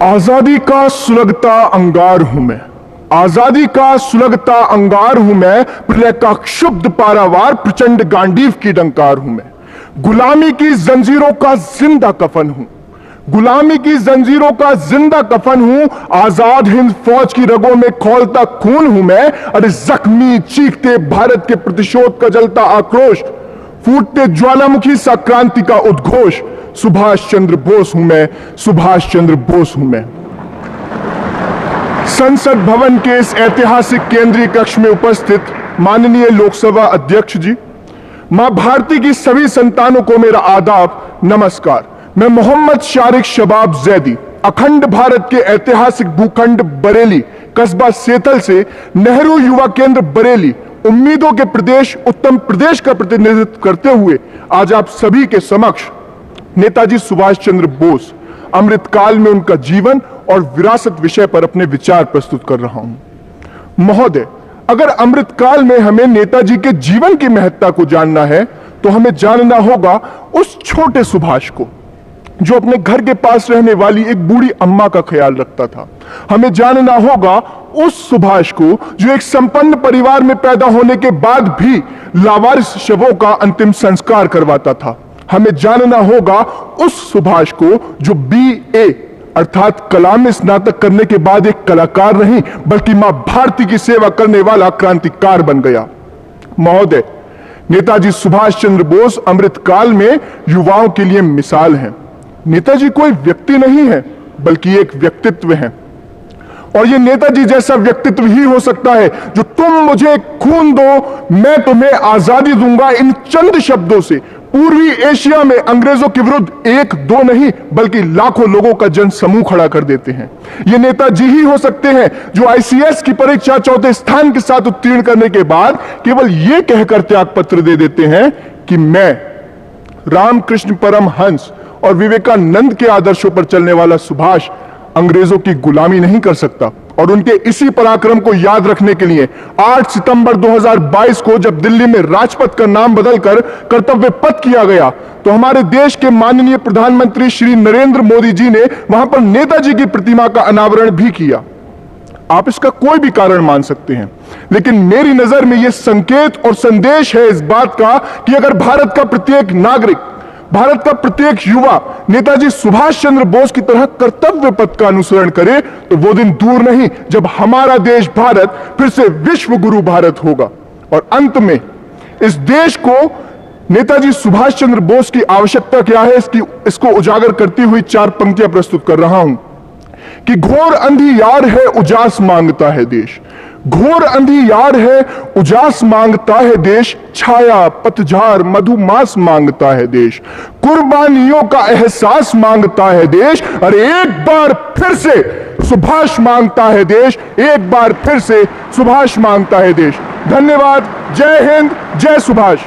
आजादी का सुलगता अंगार हूं मैं, आजादी का सुलगता अंगार हूं मैं, प्रलय का क्षुब्ध पारावार, प्रचंड गांडीव की डंकार हूं मैं। गुलामी की जंजीरों का जिंदा कफन हूं, गुलामी की जंजीरों का जिंदा कफन हूं। आजाद हिंद फौज की रगों में खौलता खून हूं मैं। अरे जख्मी चीखते भारत के प्रतिशोध का जलता आक्रोश, फूटते ज्वालामुखी सा क्रांति का उद्घोष, सुभाष चंद्र बोस हूं मैं, सुभाष चंद्र बोस हूं मैं। संसद भवन के इस ऐतिहासिक केंद्रीय कक्ष में उपस्थित माननीय लोकसभा अध्यक्ष जी, मां भारती की सभी संतानों को मेरा आदाब, नमस्कार। मैं मोहम्मद शारिक शबाब जैदी, अखंड भारत के ऐतिहासिक भूखंड बरेली, कस्बा सेतल से नेहरू युवा केंद्र बरेली, उम्मीदों के प्रदेश उत्तम प्रदेश का प्रतिनिधित्व करते हुए आज आप सभी के समक्ष नेताजी सुभाष चंद्र बोस अमृतकाल में उनका जीवन और विरासत विषय पर अपने विचार प्रस्तुत कर रहा हूं। महोदय, अगर अमृतकाल में हमें नेताजी के जीवन की महत्ता को जानना है तो हमें जानना होगा उस छोटे सुभाष को जो अपने घर के पास रहने वाली एक बूढ़ी अम्मा का ख्याल रखता था। हमें जानना होगा उस सुभाष को जो एक संपन्न परिवार में पैदा होने के बाद भी लावारिस शवों का अंतिम संस्कार करवाता था। हमें जानना होगा उस सुभाष को जो BA अर्थात कला में स्नातक करने के बाद एक कलाकार नहीं बल्कि मां भारती की सेवा करने वाला क्रांतिकार बन गया। महोदय, नेताजी सुभाष चंद्र बोस अमृतकाल में युवाओं के लिए मिसाल हैं। नेताजी कोई व्यक्ति नहीं है बल्कि एक व्यक्तित्व है, और यह नेताजी जैसा व्यक्तित्व ही हो सकता है जो तुम मुझे खून दो मैं तुम्हें आजादी दूंगा, इन चंद शब्दों से पूर्वी एशिया में अंग्रेजों के विरुद्ध एक दो नहीं बल्कि लाखों लोगों का जन समूह खड़ा कर देते हैं। ये नेताजी ही हो सकते हैं जो ICS की परीक्षा चौथे स्थान के साथ उत्तीर्ण करने के बाद केवल यह कहकर त्यागपत्र दे देते हैं कि मैं रामकृष्ण परमहंस और विवेकानंद के आदर्शों पर चलने वाला सुभाष अंग्रेजों की गुलामी नहीं कर सकता। और उनके इसी पराक्रम को याद रखने के लिए 8 सितंबर 2022 को जब दिल्ली में राजपथ का नाम बदलकर कर्तव्य पथ किया गया तो हमारे देश के माननीय प्रधानमंत्री श्री नरेंद्र मोदी जी ने वहां पर नेताजी की प्रतिमा का अनावरण भी किया। आप इसका कोई भी कारण मान सकते हैं, लेकिन मेरी नजर में यह संकेत और संदेश है इस बात का कि अगर भारत का प्रत्येक नागरिक, भारत का प्रत्येक युवा नेताजी सुभाष चंद्र बोस की तरह कर्तव्य पथ का अनुसरण करे तो वो दिन दूर नहीं जब हमारा देश भारत फिर से विश्व गुरु भारत होगा। और अंत में इस देश को नेताजी सुभाष चंद्र बोस की आवश्यकता क्या है इसको उजागर करती हुई 4 पंक्तियां प्रस्तुत कर रहा हूं कि घोर अंधियार है उजास मांगता है देश, घोर अंधियार है उजास मांगता है देश, छाया पतझार मधुमास मांगता है देश, कुर्बानियों का एहसास मांगता है देश। अरे एक बार फिर से सुभाष मांगता है देश, एक बार फिर से सुभाष मांगता है देश। धन्यवाद। जय हिंद, जय सुभाष।